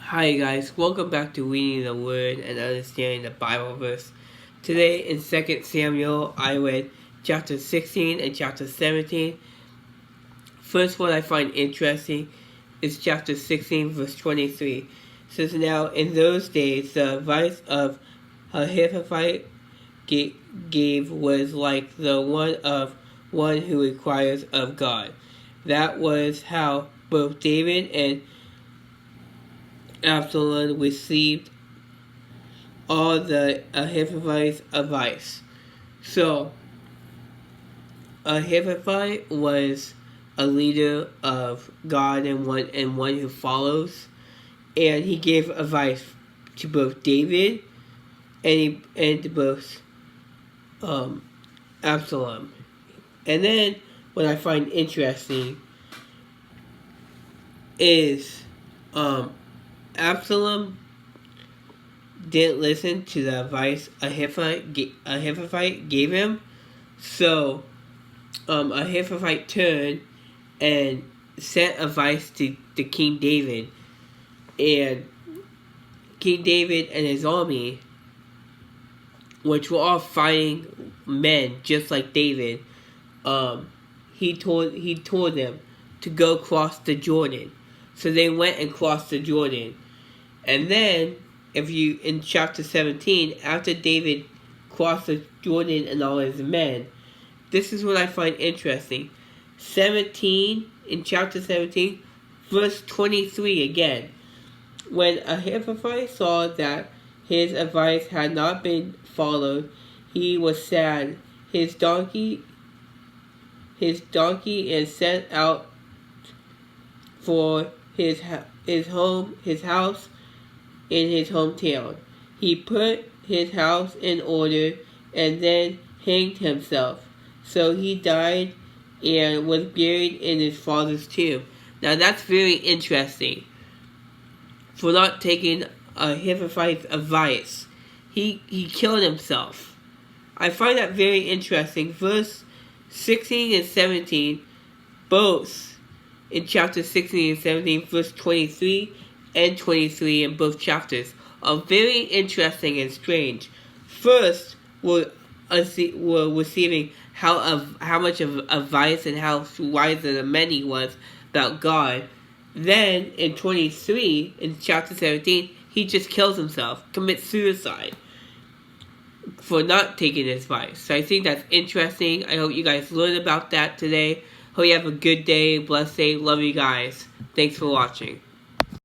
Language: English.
Hi guys, welcome back to reading the Word and understanding the Bible verse. Today in 2 Samuel, I read chapter 16 and chapter 17. First one I find interesting is chapter 16 verse 23. It says, "Now in those days the advice of Ahithophel gave was like the one of one who inquires of God." That was how both David and Absalom received all the Ahithophel's advice. So, Ahithophel was a leader of God and one who follows, and he gave advice to both David and to both Absalom. And then what I find interesting is Absalom didn't listen to the advice Ahithophel gave him, so Ahithophel turned and sent advice to King David, and King David and his army, which were all fighting men just like David, he told them to go cross the Jordan. So they went and crossed the Jordan. And then, in chapter 17, after David crossed the Jordan and all his men, this is what I find interesting. In chapter 17, verse 23 again. When Ahithophel saw that his advice had not been followed, he was sad. His donkey and set out for his house in his hometown. He put his house in order and then hanged himself. So he died and was buried in his father's tomb. Now that's very interesting. For not taking Ahithophel's advice, he killed himself. I find that very interesting. Verse 16 and 17, both in chapter 16 and 17, verse 23 and 23 in both chapters, are very interesting and strange. First, we're receiving how much of advice and how wise the man he was about God. Then, in 23, in chapter 17, he just kills himself, commits suicide for not taking his advice. So I think that's interesting. I hope you guys learned about that today. Hope you have a good day, blessed day. Love you guys. Thanks for watching.